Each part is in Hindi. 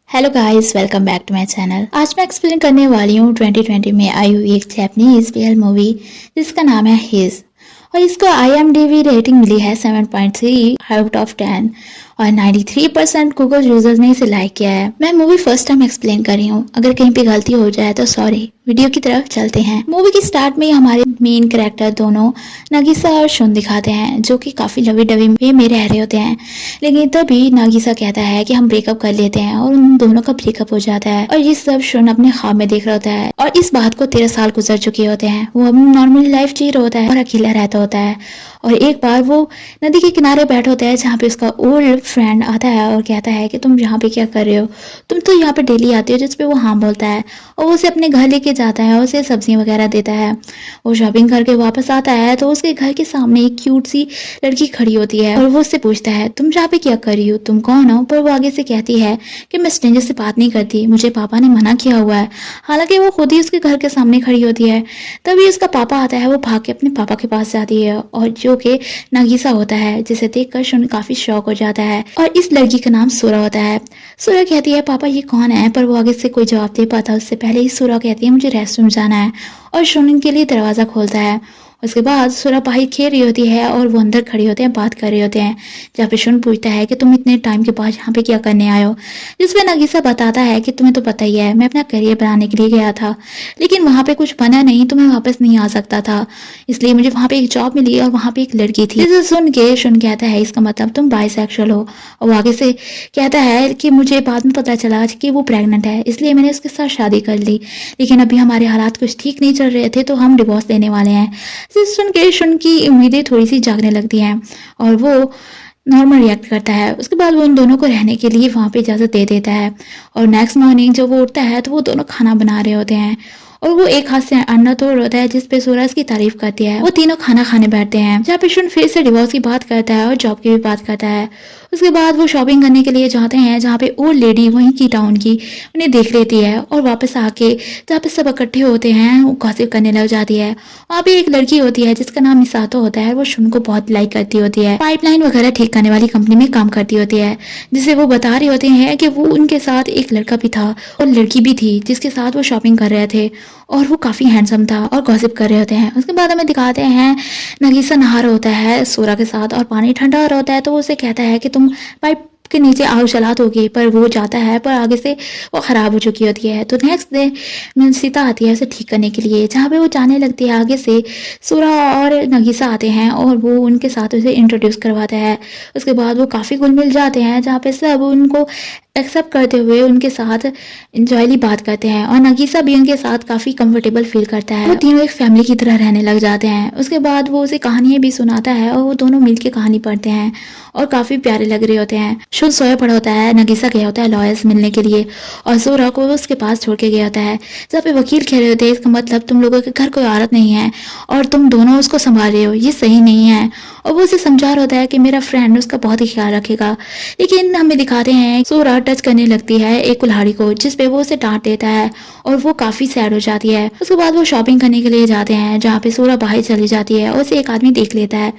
Hello guys, welcome back to my channel. आज मैं एक्सप्लेन करने वाली हूँ 2020 में आई हुई एक जैपनीज रियल मूवी जिसका नाम है हिज। और इसको IMDb रेटिंग मिली है 7.3 आउट ऑफ 10 और 93% गूगल यूजर्स ने इसे लाइक किया है। मैं मूवी फर्स्ट टाइम एक्सप्लेन कर रही हूँ, अगर कहीं पे गलती हो जाए तो सॉरी। वीडियो की तरफ चलते हैं। मूवी की स्टार्ट में ही हमारे मेन कैरेक्टर दोनों नगीसा और शुन दिखाते हैं, जो कि काफी लवी डवी में रह रहे होते हैं। लेकिन तभी नागिसा कहता है कि हम ब्रेकअप कर लेते हैं और उन दोनों का ब्रेकअप हो जाता है। और ये सब शुन अपने ख्वाब में देख रहा होता है और इस बात को 13 साल गुजर चुके होते हैं। वो अपनी नॉर्मल लाइफ जी रहा होता है और अकेला रहता होता है। और एक बार वो नदी के किनारे बैठा होता है जहाँ पे उसका ओल्ड फ्रेंड आता है और कहता है कि तुम यहाँ पे क्या कर रहे हो, तुम तो यहाँ पे डेली आते हो। जिसपे वो हाँ बोलता है और वो उसे अपने घर लेके जाता है और उसे सब्जियां वगैरह देता है। वो शॉपिंग करके वापस आता है तो उसके घर के सामने एक क्यूट सी लड़की खड़ी होती है और वो उससे पूछता है तुम यहाँ पे क्या कर रही हो, तुम कौन हो। पर वो आगे से कहती है कि मैं स्ट्रेंजर से बात नहीं करती, मुझे पापा ने मना किया हुआ है। हालांकि वो खुद ही उसके घर के सामने खड़ी होती है। तभी उसका पापा आता है, वो भाग के अपने पापा के पास जाती है और जो कि नगीसा होता है, जिसे देखकर शुन काफी शॉक हो जाता है। और इस लड़की का नाम सूरा होता है। सूरा कहती है पापा ये कौन है, पर वो आगे से कोई जवाब दे पाता उससे पहले ही सूरा कहती है मुझे रेस्टरूम जाना है और शुन के लिए दरवाजा खोलता है। उसके बाद सूरा बाहर खेल रही होती है और वो अंदर खड़े होते हैं, बात कर रहे होते हैं। जहाँ पे शुन पूछता है कि तुम इतने टाइम के बाद यहाँ पे क्या करने आए हो। जिसमें नगीसा बताता है कि तुम्हें तो पता ही है, मैं अपना करियर बनाने के लिए गया था, लेकिन वहाँ पे कुछ बना नहीं तो मैं वापस नहीं आ सकता था, इसलिए मुझे वहाँ पे एक जॉब मिली और वहाँ पे एक लड़की थी। जिसे सुन के शुन कहता है इसका मतलब तुम बाइसेक्सुअल हो। और वो आगे से कहता है कि मुझे बाद में पता चला कि वो प्रेग्नेंट है, इसलिए मैंने उसके साथ शादी कर ली, लेकिन अभी हमारे हालात कुछ ठीक नहीं चल रहे थे तो हम डिवोर्स लेने वाले हैं। सुन के शुन की उम्मीदें थोड़ी सी जागने लगती हैं और वो नॉर्मल रिएक्ट करता है। उसके बाद वो उन दोनों को रहने के लिए वहाँ पे इजाज़त दे देता है। और नेक्स्ट मॉर्निंग जब वो उठता है तो वो दोनों खाना बना रहे होते हैं और वो एक हाथ से अंडा तोड़ होता है जिसपे सूरज की तारीफ करती है। वो तीनों खाना खाने बैठते हैं जहाँ पे शुन फिर से डिवोर्स की बात करता है और जॉब की भी बात करता है। उसके बाद वो शॉपिंग करने के लिए जाते हैं जहाँ पे ओल्ड लेडी वहीं की टाउन की उन्हें देख लेती है और वापस आके जहाँ पे सब इकट्ठे होते हैं वो गॉसिप करने लग जाती है। वहाँ पे एक लड़की होती है जिसका नाम मिसातो होता है। वो शुन को बहुत लाइक करती होती है, पाइपलाइन वगैरह ठीक करने वाली कंपनी में काम करती होती है, जिसे वो बता रहे होते हैं कि वो उनके साथ एक लड़का भी था और लड़की भी थी जिसके साथ वो शॉपिंग कर रहे थे और वो काफी हैंडसम था और गॉसिप कर रहे होते हैं। उसके बाद हमें दिखाते हैं नगीसा नहा रहा होता है सूरा के साथ और पानी ठंडा हो रहा होता है तो वो उसे कहता है कि तुम पाइप के नीचे आग जला दोगे, पर वो जाता है पर आगे से वो खराब हो चुकी होती है। तो नेक्स्ट डे सीता आती है उसे ठीक करने के लिए, जहाँ पे वो जाने लगती है आगे से सूरा और नगीसा आते हैं और वो उनके साथ उसे इंट्रोड्यूस करवाता है। उसके बाद वो काफ़ी घुल मिल जाते हैं जहाँ पे सब उनको एक्सेप्ट करते हुए उनके साथ इंजॉयली बात करते हैं और नगीसा भी उनके साथ काफ़ी कंफर्टेबल फील करता है। वो तीनों एक फैमिली की तरह रहने लग जाते हैं। उसके बाद वो उसे कहानियां भी सुनाता है और वो दोनों मिलके कहानी पढ़ते हैं और काफ़ी प्यारे लग रहे होते हैं। शुन सोया पड़ा होता है, नगीसा गया होता है लॉयर्स मिलने के लिए और सूरा को उसके पास छोड़ के गया होता है। जहाँ पे वकील कह रहे होते हैं इसका मतलब तुम लोगों के घर कोई औरत नहीं है और तुम दोनों उसको संभाल रहे हो, ये सही नहीं है। और वो उसे समझा रहा होता है कि मेरा फ्रेंड उसका बहुत ही ख्याल रखेगा। लेकिन हमें दिखाते हैं सूरा टच करने लगती है एक कुल्हाड़ी को, जिसपे वो उसे डांट देता है और वो काफी सैड हो जाती है। उसके बाद वो शॉपिंग करने के लिए जाते हैं जहाँ पे सूरा बाहर चली जाती है और उसे एक आदमी देख लेता है।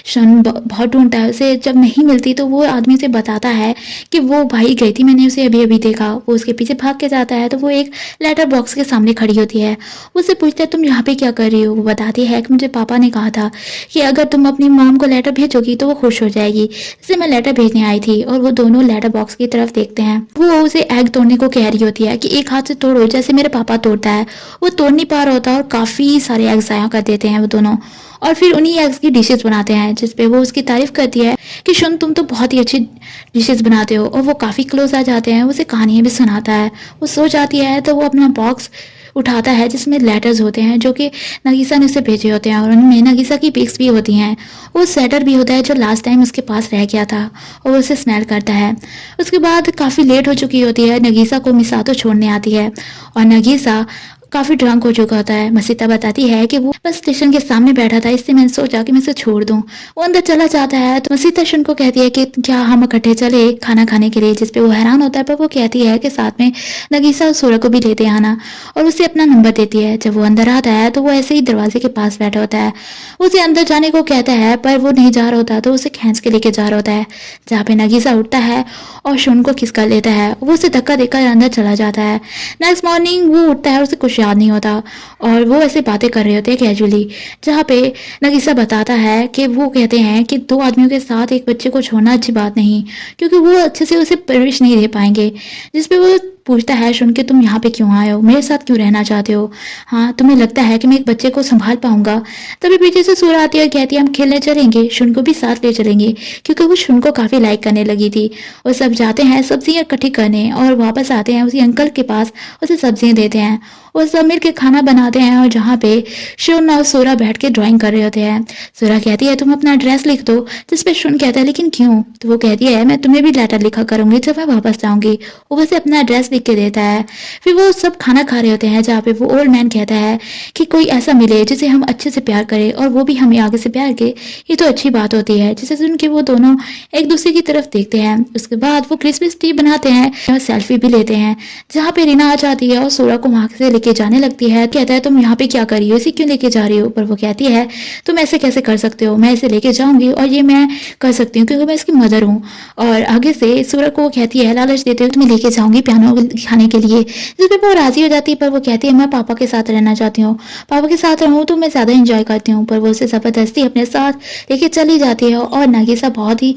शन बहुत ढूंढता है उसे, जब नहीं मिलती तो वो आदमी से बताता है कि वो भाई गई थी, मैंने उसे अभी अभी देखा। वो उसके पीछे भाग के जाता है तो वो एक लेटर बॉक्स के सामने खड़ी होती है। उससे पूछता है तुम यहाँ पे क्या कर रही हो। वो बताती है कि मुझे पापा ने कहा था कि अगर तुम अपनी मॉम को लेटर भेजोगी तो वो खुश हो जाएगी, इसलिए मैं लेटर भेजने आई थी। और वो दोनों लेटर बॉक्स की तरफ देखते हैं। वो उसे एग तोड़ने को कह रही होती है कि एक हाथ से तोड़ो जैसे मेरे पापा तोड़ता है। वो तोड़ नहीं पा रहा होता और काफी सारे एग्स जाया कर देते हैं वो दोनों और फिर उन्हीं एग्स की डिशेस बनाते हैं, जिसपे वो उसकी तारीफ करती है कि शुन तुम तो बहुत ही अच्छी डिशेस बनाते हो। और वो काफी क्लोज आ जाते हैं, उसे कहानियां भी सुनाता है। वो सो जाती है तो वो अपना बॉक्स उठाता है जिसमें लेटर्स होते हैं जो कि नगीसा ने उसे भेजे होते हैं और उनमें नगीसा की पिक्स भी होती हैं। वो स्वेटर भी होता है जो लास्ट टाइम उसके पास रह गया था और वो उसे स्मेल करता है। उसके बाद काफ़ी लेट हो चुकी होती है, नगीसा को मिसातो छोड़ने आती है और नगीसा काफी ड्रंक हो चुका होता है। मसीता बताती है कि वो बस स्टेशन के सामने बैठा था, इससे मैंने सोचा कि मैं इसे छोड़ दूं। वो अंदर चला जाता है तो मसीता शुन को कहती है कि क्या हम इकट्ठे चले खाना खाने के लिए, जिसपे वो हैरान होता है, पर वो कहती है कि साथ में नगीसा और सूरज को भी लेते आना, और उसे अपना नंबर देती है। जब वो अंदर आता है तो वो ऐसे ही दरवाजे के पास बैठा होता है। उसे अंदर जाने को कहता है पर वो नहीं जा रहा होता, तो उसे खींच के लेके जा रहा होता है, जहाँ पे नगीसा उठता है और शुन को किस कर लेता है। वो उसे धक्का देकर अंदर चला जाता है। नेक्स्ट मॉर्निंग वो उठता है और उसे कुछ याद नहीं होता, और वो ऐसे बातें कर रहे होते हैं कैजुअली, जहाँ पे नगीसा बताता है कि वो कहते हैं कि दो आदमियों के साथ एक बच्चे को छोड़ना अच्छी बात नहीं, क्योंकि वो अच्छे से उसे परवरिश नहीं दे पाएंगे। जिसपे वो पूछता है शुन के तुम यहाँ पे क्यों आए हो, मेरे साथ क्यों रहना चाहते हो, हाँ तुम्हें लगता है कि मैं एक बच्चे को संभाल पाऊंगा। तभी पीछे से सूरज आती है और कहती है हम खेलने चलेंगे, शुन को भी साथ ले चलेंगे, क्योंकि वो शुन को काफी लाइक करने लगी थी। वो सब जाते हैं सब्जियां इकट्ठी करने और वापस आते हैं उसी अंकल के पास, उसे सब्जियां देते हैं। वो सब मिल के खाना बनाते हैं, और जहाँ पे शुन और सूरज बैठ के ड्राइंग कर रहे होते हैं। सूरज कहती है तुम अपना एड्रेस लिख दो, जिसपे शुन कहता है लेकिन क्यों, तो वो कहती है मैं तुम्हें भी लेटर लिखा करूंगी जब मैं वापस जाऊंगी। वो उसे अपना एड्रेस लिख के देता है। फिर वो सब खाना खा रहे होते हैं, जहाँ पे वो ओल्ड मैन कहता है कि कोई ऐसा मिले जिसे हम अच्छे से प्यार करें और वो भी हमें आगे से प्यार करे, ये तो अच्छी बात होती है। जिसे सुन के वो दोनों एक दूसरे की तरफ देखते हैं। उसके बाद वो क्रिसमस ट्री बनाते हैं और सेल्फी भी लेते हैं, जहाँ पे रीना आ जाती है और सूरज को वहां से लेके जाने लगती है। कहता है तुम यहाँ पे क्या कर रही हो, इसे क्यों लेके जा रही हो, पर वो कहती है तुम ऐसे कैसे कर सकते हो, मैं इसे लेके जाऊंगी और ये मैं कर सकती हूँ क्योंकि मैं इसकी मदर हूँ। और आगे से सूरज को कहती है लालच देते हुए तुम्हें लेके जाऊंगी पियानो खाने के लिए, जिसपे वो राजी हो जाती है। पर वो कहती है मैं पापा के साथ रहना चाहती हूँ, पापा के साथ रहूँ तो मैं ज्यादा इंजॉय करती हूँ। पर वो उसे जबरदस्ती अपने साथ लेके चली जाती है और नगीसा बहुत ही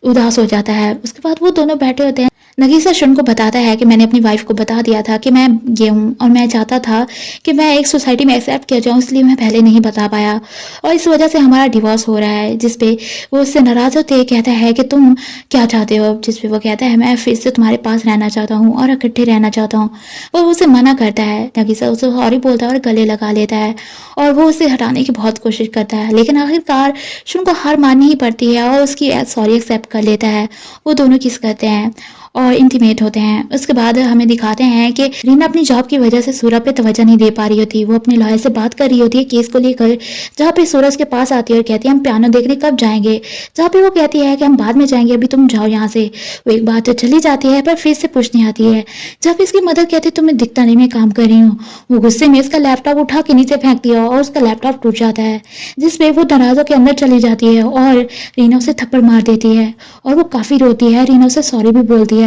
उदास हो जाता है। उसके बाद वो दोनों बैठे होते हैं। नगीसा शुन को बताता है कि मैंने अपनी वाइफ को बता दिया था कि मैं ये हूँ और मैं चाहता था कि मैं एक सोसाइटी में एक्सेप्ट किया जाऊँ, इसलिए मैं पहले नहीं बता पाया और इस वजह से हमारा डिवोर्स हो रहा है। जिसपे वो उससे नाराज होते हैं, कहता है कि तुम क्या चाहते हो। जिसपे वो कहता है मैं फिर से तुम्हारे पास रहना चाहता हूँ और इकट्ठे रहना चाहता हूँ। वो उसे मना करता है। नगीसा उसे सॉरी बोलता है और गले लगा लेता है और वो उसे हटाने की बहुत कोशिश करता है, लेकिन आखिरकार शुन को हार माननी ही पड़ती है और उसकी सॉरी एक्सेप्ट कर लेता है। वो दोनों किस करते हैं और इंटीमेट होते हैं। उसके बाद हमें दिखाते हैं कि रीना अपनी जॉब की वजह से सूरज पे तवज्जो नहीं दे पा रही होती। वो अपने लॉयर से बात कर रही होती है केस को लेकर, जहाँ पे सूरज के पास आती है और कहती है हम पियानो देखने कब जाएंगे, जहाँ पे वो कहती है कि हम बाद में जाएंगे, अभी तुम जाओ यहाँ से। वो एक बात तो चली जाती है पर फिर से पूछने आती है, जहाँ पे इसकी मदर कहती है तुम्हें दिखता नहीं मैं काम कर रही हूँ। वो गुस्से में इसका लैपटॉप उठा के नीचे फेंक दिया और उसका लैपटॉप टूट जाता है, जिसपे वो नाराज के अंदर चली जाती है और रीना उसे थप्पड़ मार देती है और वो काफी रोती है। रीना उसे सॉरी भी बोलती है।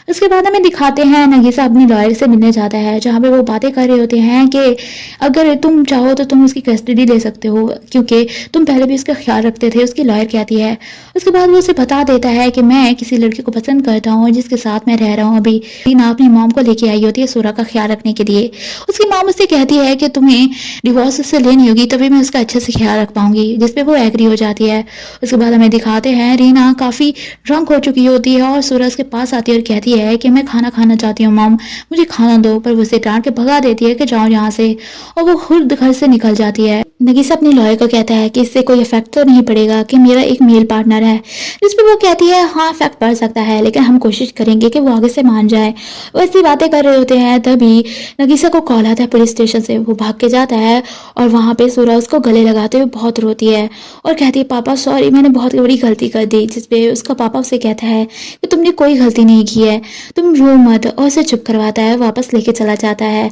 उसके बाद हमें दिखाते हैं नगीसा अपनी लॉयर से मिलने जाता है, जहाँ पे वो बातें कर रहे होते हैं कि अगर तुम चाहो तो तुम उसकी कस्टडी ले सकते हो क्योंकि तुम पहले भी उसका ख्याल रखते थे, उसकी लॉयर कहती है। उसके बाद वो उसे बता देता है कि मैं किसी लड़के को पसंद करता हूँ जिसके साथ मैं रह रहा हूँ अभी। रीना अपनी मॉम को लेके आई होती है सूरज का ख्याल रखने के लिए। उसकी मॉम उससे कहती है कि तुम्हें डिवोर्स उससे लेनी होगी तभी मैं उसका अच्छे से ख्याल रख पाऊंगी, जिसपे वो एग्री हो जाती है। उसके बाद हमें दिखाते हैं रीना काफी ड्रंक हो चुकी होती है और सूरज के पास आती है और कहती है कि मैं खाना खाना चाहती हूँ मॉम, मुझे खाना दो। पर वो उसे डांट के भगा देती है कि जाओ यहाँ से, और वो खुद घर से निकल जाती है। नगीसा अपनी लॉयर को कहता है कि इससे कोई इफेक्ट तो नहीं पड़ेगा कि मेरा एक मेल पार्टनर है, जिस पर वो कहती है हाँ इफेक्ट पड़ सकता है लेकिन हम कोशिश करेंगे कि वो आगे से मान जाए। वो ऐसी बातें कर रहे होते हैं, तभी नगीसा को कॉल आता है पुलिस स्टेशन से। वो भाग के जाता है और वहाँ पे सूरज उसको गले लगाते हुए बहुत रोती है और कहती है पापा सॉरी मैंने बहुत बड़ी गलती कर दी। जिसपे उसका पापा उसे कहता है कि तुमने कोई गलती नहीं की है, तुम रो मत, और उसे चुप करवाता है, वापस लेके चला जाता है,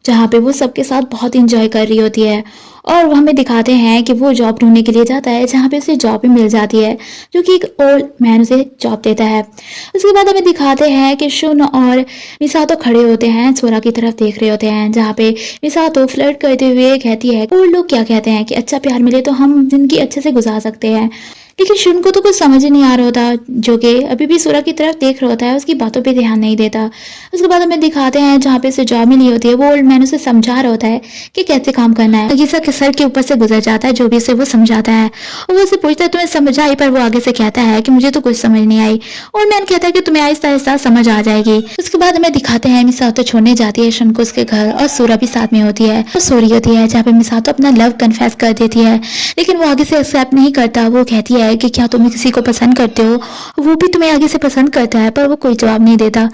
जहाँ पे वो सबके साथ बहुत इंजॉय कर रही होती है। और वो हमें दिखाते हैं कि वो जॉब ढूंढने के लिए जाता है, जहाँ पे उसे जॉब भी मिल जाती है, जो कि एक ओल्ड मैन उसे जॉब देता है। उसके बाद हमें दिखाते हैं कि शुन और मिसातो खड़े होते हैं, सोरा की तरफ देख रहे होते हैं, जहाँ पे मिसातो फ्लर्ट करते हुए कहती है और लोग क्या कहते हैं कि अच्छा प्यार मिले तो हम जिंदगी अच्छे से गुजार सकते हैं। लेकिन शुन को तो कुछ समझ ही नहीं आ रहा होता, जो कि अभी भी सूरज की तरफ देख रहा होता है, उसकी बातों पे ध्यान नहीं देता। उसके बाद हमें दिखाते हैं जहाँ पे उसे जॉब मिली होती है, वो ओल्ड मैन उसे समझा रहा होता है कि कैसे काम करना है। नगीसा के सर के ऊपर से गुजर जाता है जो भी उसे वो समझाता है, और वो उसे पूछता है तुम्हें समझ आई, पर वो आगे से कहता है कि मुझे तो कुछ समझ नहीं आई। ओल्ड मैन कहता है कि तुम्हें आहिस्ता आहिस्ता समझ आ जाएगी। उसके बाद हमें दिखाते हैं मिसातो छोड़ने जाती है शुन को उसके घर, और सूरज भी साथ में होती है। वो सो रही होती है, जहाँ पे मिसातो अपना लव कन्फेस कर देती है, लेकिन वो आगे से एक्सेप्ट नहीं करता। वो कहती है है कि क्या तुम किसी को पसंद करते हो, वो भी तुम्हें आगे से पसंद करता है, पर वो कोई जवाब नहीं देता।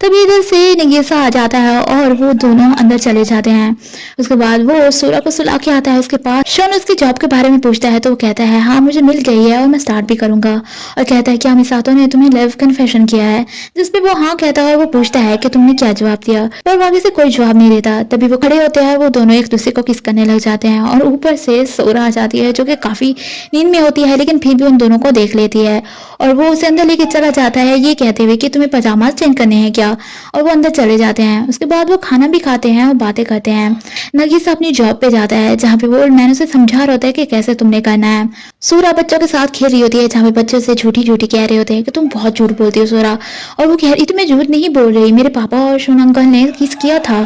तभी इधर से नगीसा आ जाता है और वो दोनों अंदर चले जाते हैं। उसके बाद वो सूरा को सुला के आता है उसके पास। शन उसकी जॉब के बारे में पूछता है तो वो कहता है हाँ मुझे मिल गई है और मैं स्टार्ट भी करूंगा, और कहता है क्या मिसातो ने तुम्हें लव कन्फेशन किया है, जिसपे वो हाँ कहता है और वो पूछता है कि तुमने क्या जवाब दिया, पर वो आगे से कोई जवाब नहीं देता। तभी वो खड़े होते हैं, वो दोनों एक दूसरे को किस करने लग जाते हैं और ऊपर से सोरा आ जाती है जो कि काफी नींद में होती है, लेकिन फिर भी उन दोनों को देख लेती है और वो उसे अंदर लेके चला जाता है ये कहते हुए कि तुम्हें पजामा चेंज करने हैं क्या, और वो अंदर चले जाते हैं। उसके बाद वो खाना भी खाते हैं और बातें करते हैं। नगीसा अपनी जॉब पे जाता है जहाँ पे वो ओल्ड मैन उसे समझा रहा होता है कि कैसे तुमने करना है। सूरा बच्चों के साथ खेल रही होती है जहाँ पे बच्चे से झूठी झूठी कह रहे होते हैं कि तुम बहुत झूठ बोलती हो सूरा, और वो कह रही थी मैं झूठ नहीं बोल रही, मेरे पापा और शोन अंकल ने किस किया था,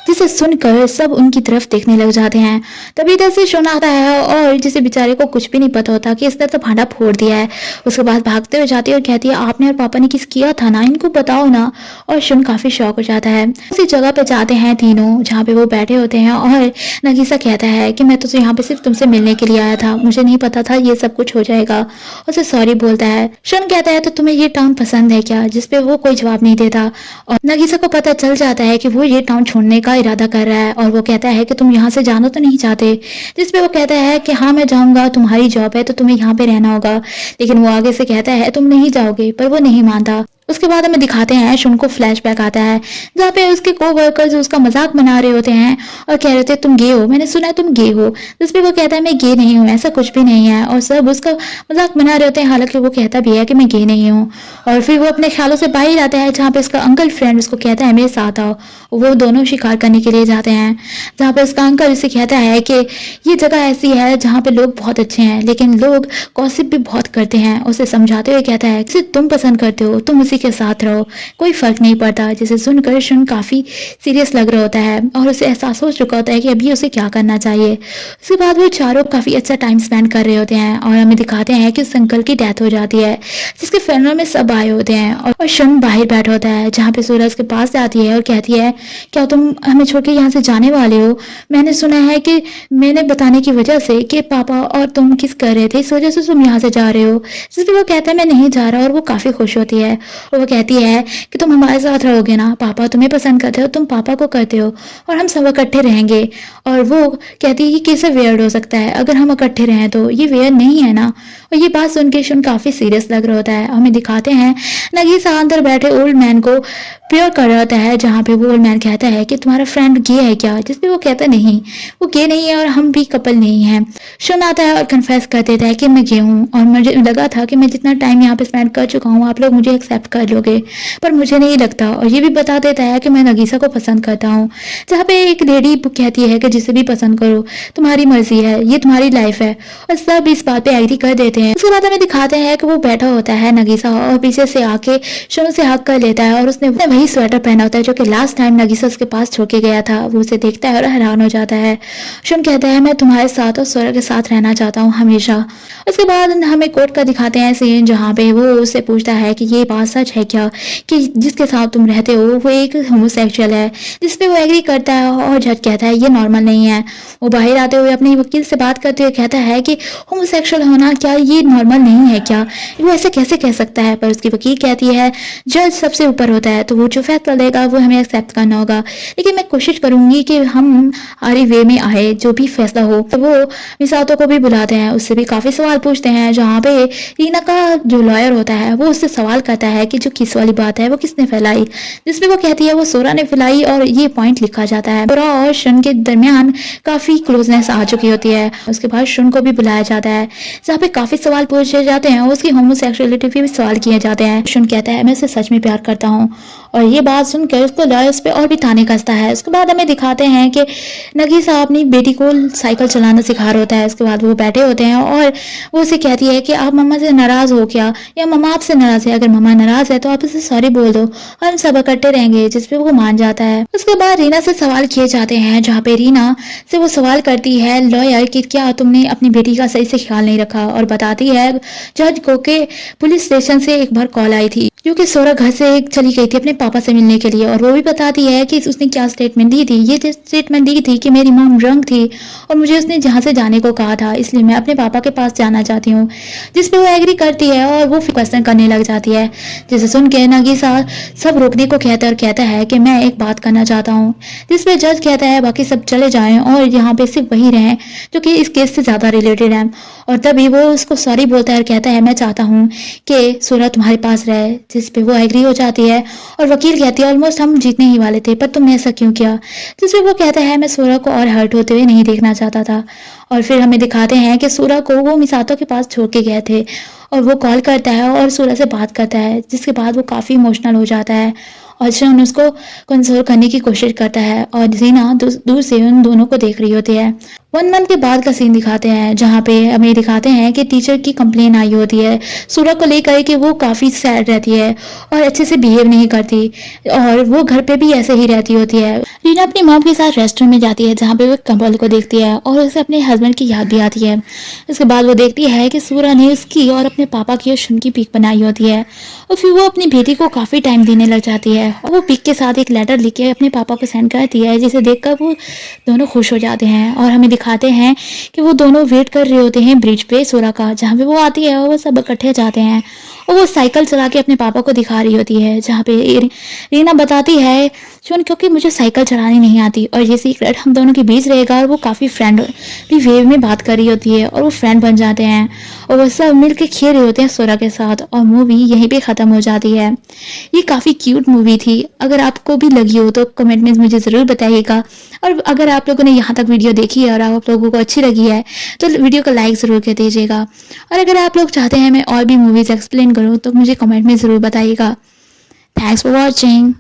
जिसे सुनकर सब उनकी तरफ देखने लग जाते हैं। तभी इधर से शोन आता है और जिसे बेचारे को कुछ भी नहीं पता होता कि इसने तो भांडा फोड़ दिया है। उसके बाद भागते हुए जाती है और कहती है आपने और पापा ने किस किया था ना, इनको बताओ ना, और शोन काफी शौक हो जाता है। उसी जगह पे जाते हैं तीनों जहाँ पे वो बैठे होते हैं और नगीसा कहता है कि मैं तो यहाँ पे सिर्फ तुमसे मिलने के लिए आया था, मुझे नहीं पता था ये सब कुछ हो जाएगा। उसे सॉरी बोलता है। शन कहता है तो तुम्हें ये टाउन पसंद है क्या, जिसपे वो कोई जवाब नहीं देता, और नगीसा को पता चल जाता है कि वो ये टाउन छोड़ने का इरादा कर रहा है और वो कहता है कि तुम यहाँ से जाना तो नहीं चाहते, जिसपे वो कहता है कि हाँ मैं जाऊंगा, तुम्हारी जॉब है तो तुम्हें यहाँ पे रहना होगा, लेकिन वो आगे से कहता है तुम नहीं जाओगे, पर वो नहीं मानता। उसके बाद हमें दिखाते हैं शुन को फ्लैशबैक आता है जहाँ पे उसके कोवर्कर्स उसका मजाक बना रहे होते हैं और कह रहे थे तुम गे हो, मैंने सुना है तुम गे हो, जिस पे वो कहता है मैं गे नहीं हूँ, ऐसा कुछ भी नहीं है, और सब उसका मजाक बना रहे होते हैं, हालांकि वो कहता भी है कि मैं गे नहीं हूँ। और फिर वो अपने ख्यालों से बाहर आता है जहाँ पे उसका अंकल फ्रेंड उसको कहता है मेरे साथ आओ। वो दोनों शिकार करने के लिए जाते हैं जहाँ पे उसका अंकल उसे कहता है कि ये जगह ऐसी है जहाँ पे लोग बहुत अच्छे हैं लेकिन लोग गॉसिप भी बहुत करते हैं। उसे समझाते हुए कहता है जिसे तुम पसंद करते हो तुम उसी के साथ रहो, कोई फर्क नहीं पड़ता। जिसे सुनकर शन काफी सीरियस लग रहा होता है और उसे एहसास हो चुका होता है कि अभी उसे क्या करना चाहिए। उसके बाद वो चारों काफी अच्छा टाइम स्पेंड कर रहे होते हैं और हमें दिखाते हैं कि उस अंकल की डेथ हो जाती है जिसके फ्यूनरल में सब आए होते हैं और शन बाहर बैठा होता है जहाँ पे सूरज के पास जाती है और कहती है क्या तुम हमें छोड़ के यहाँ से जाने वाले हो, मैंने सुना है कि मैंने बताने की वजह से कि पापा और तुम किस कर रहे थे इस वजह से तुम यहाँ से जा रहे हो। जिसपे वो कहता है मैं नहीं जा रहा और वो काफी खुश होती है और वो कहती है कि तुम हमारे साथ रहोगे ना, पापा तुम्हें पसंद करते हो, तुम पापा को करते हो और हम सब इकट्ठे रहेंगे। और वो कहती है कि कैसे वेयर्ड हो सकता है अगर हम इकट्ठे रहें, तो ये वेयर्ड नहीं है ना। और ये बात सुन के शुन काफी सीरियस लग रहा होता है। हमें दिखाते हैं नगीसा अंदर बैठे ओल्ड मैन को प्योर कर रहा होता है जहाँ पे वो ओल्ड मैन कहता है कि तुम्हारा फ्रेंड गे है क्या, जिसपे वो कहता नहीं वो गे नहीं है और हम भी कपल नहीं है। शुन आता है और कन्फेस कर देता है कि मैं गे हूँ और मुझे लगा था कि मैं जितना टाइम यहाँ पे स्पेंड कर चुका हूँ आप लोग मुझे एक्सेप्ट कर लोगे, पर मुझे नहीं लगता। और ये भी बता देता है कि मैं नगीसा को पसंद करता हूँ, जहाँ पे एक लेडी कहती है कि जिसे भी पसंद करो तुम्हारी मर्जी है, ये तुम्हारी लाइफ है, और सब इस बात पे एग्री कर देते हैं। उसके बाद हमें दिखाते हैं कि वो बैठा होता है नगीसा और पीछे से आके शुन से हक कर लेता है और उसने वही स्वेटर पहना होता है जो कि लास्ट टाइम नगीसा उसके पास छोड़ के गया था। वो उसे देखता है और हैरान हो जाता है। शुन कहता है मैं तुम्हारे साथ और सोरा के साथ रहना चाहता हूँ हमेशा। उसके बाद हमें कोर्ट का दिखाते हैं सीन जहाँ पे वो उससे पूछता है कि ये बात सच है क्या कि जिसके साथ तुम रहते हो वो एक होमोसेक्सुअल है, जिसपे वो एग्री करता है और जज कहता है ये नॉर्मल नहीं है। वो बाहर आते हुए अपने वकील से बात करते हुए कहता है कि होमोसेक्सुअल होना क्या ये नॉर्मल नहीं है क्या, वो ऐसे कैसे कह सकता है। पर उसकी वकील कहती है जज सबसे ऊपर होता है तो वो जो फैसला लेगा वो हमें एक्सेप्ट करना होगा, लेकिन मैं कोशिश करूंगी कि हम हमारी वे में आए जो भी फैसला हो। तो वो मिसातो को भी बुलाते हैं, उससे भी काफी सवाल पूछते हैं जहाँ पे रीना का जो लॉयर होता है वो उससे सवाल करता है कि जो किस वाली बात है वो किसने फैलाई, जिसमें वो कहती है वो सोरा ने फैलाई और ये पॉइंट लिखा जाता है। सोरा और शन के दरमियान काफी क्लोजनेस आ चुकी होती है। उसके बाद शन को भी बुलाया जाता है जहाँ पे काफी सवाल पूछे जाते हैं और उसकी होमोसेक्सुअलिटी पे भी सवाल किए जाते हैं। शन कहता है मैं उसे सच में प्यार करता हूँ और ये बात सुनकर उसको लॉयर उस पर और भी ताने कसता है। उसके बाद हमें दिखाते हैं कि नगीसा अपनी बेटी को साइकिल चलाना सिखा रहा होता है। उसके बाद वो बैठे होते हैं और वो उसे कहती है कि आप मम्मा से नाराज हो क्या, या मम्मा आपसे नाराज है, अगर मम्मा नाराज है तो आप उसे सॉरी बोल दो और हम सब इकट्ठे रहेंगे, जिसपे वो मान जाता है। उसके बाद रीना से सवाल किए जाते हैं जहाँ पे रीना से वो सवाल करती है लॉयर कि क्या तुमने अपनी बेटी का सही से ख्याल नहीं रखा, और बताती है जज को कि पुलिस स्टेशन से एक बार कॉल आई थी क्योंकि सोरा घर से चली गई थी अपने पापा से मिलने के लिए और वो भी बताती है कि उसने क्या स्टेटमेंट दी थी। ये स्टेटमेंट दी थी कि मेरी मॉम ड्रंक थी और मुझे उसने जहाँ से जाने को कहा था, इसलिए मैं अपने पापा के पास जाना चाहती हूँ। जिस पे वो एग्री करती है और वो फिर क्वेश्चन करने लग जाती है, जिसे सुन के नगीसा सब रोकने को कहता है और कहता है कि मैं एक बात करना चाहता हूँ। जिस पे जज कहता है बाकी सब चले जाएं और यहाँ पे सिर्फ वही रहें जो कि इस केस से ज़्यादा रिलेटेड है। और तभी वो उसको सॉरी बोलता है और कहता है मैं चाहता हूँ कि सूरज तुम्हारे पास रहे। जिस पे वो एग्री हो जाती है और वकील कहती है ऑलमोस्ट हम जीतने ही वाले थे, पर तुमने ऐसा क्यों किया। जिस पे वो कहता है मैं सूरज को और हर्ट होते हुए नहीं देखना चाहता था। और फिर हमें दिखाते हैं कि सूरज को वो मिसातो के पास छोड़ के गए थे और वो कॉल करता है और सूरज से बात करता है, जिसके बाद वो काफ़ी इमोशनल हो जाता है और शन उसको कंसोल करने की कोशिश करता है और जीना दूर से उन दोनों को देख रही होती है। 1 मंथ के बाद का सीन दिखाते हैं जहाँ पे हमें दिखाते हैं कि टीचर की कंप्लेन आई होती है सूरज को लेकर कि वो काफ़ी सैड रहती है और अच्छे से बिहेव नहीं करती और वो घर पे भी ऐसे ही रहती होती है। रीना अपनी मॉम के साथ रेस्टोरेंट में जाती है जहाँ पे वो कमल को देखती है और उसे अपने हस्बैंड की याद भी आती है। इसके बाद वो देखती है कि सूरज ने उसकी और अपने पापा की और शुन की पिक बनाई होती है और फिर वो अपनी बेटी को काफ़ी टाइम देने लग जाती है और वो पिक के साथ एक लेटर लिख के अपने पापा को सेंड करती है, जिसे देखकर वो दोनों खुश हो जाते हैं। और हमें दिखाते हैं कि वो दोनों वेट कर रहे होते हैं ब्रिज पे सूरज का, जहाँ पे वो आती है और वो सब इकट्ठे जाते हैं और वो साइकिल चला के अपने पापा को दिखा रही होती है, जहाँ पे रीना बताती है शुन क्योंकि मुझे साइकिल चलानी नहीं आती और ये सीक्रेट हम दोनों के बीच रहेगा। और वो काफ़ी फ्रेंडली वेव में बात कर रही होती है और वो फ्रेंड बन जाते हैं और वो सब मिल के खेल रहे होते हैं सूरज के साथ और मूवी यहीं पे ख़त्म हो जाती है। ये काफ़ी क्यूट मूवी थी। अगर आपको भी लगी हो तो कमेंट में मुझे ज़रूर बताइएगा और अगर आप लोगों ने यहाँ तक वीडियो देखी है और आप लोगों को अच्छी लगी है तो वीडियो को लाइक ज़रूर कर दीजिएगा। और अगर आप लोग चाहते हैं मैं और भी मूवीज़ एक्सप्लेन करूँ तो मुझे कमेंट में ज़रूर बताइएगा। Thanks for watching.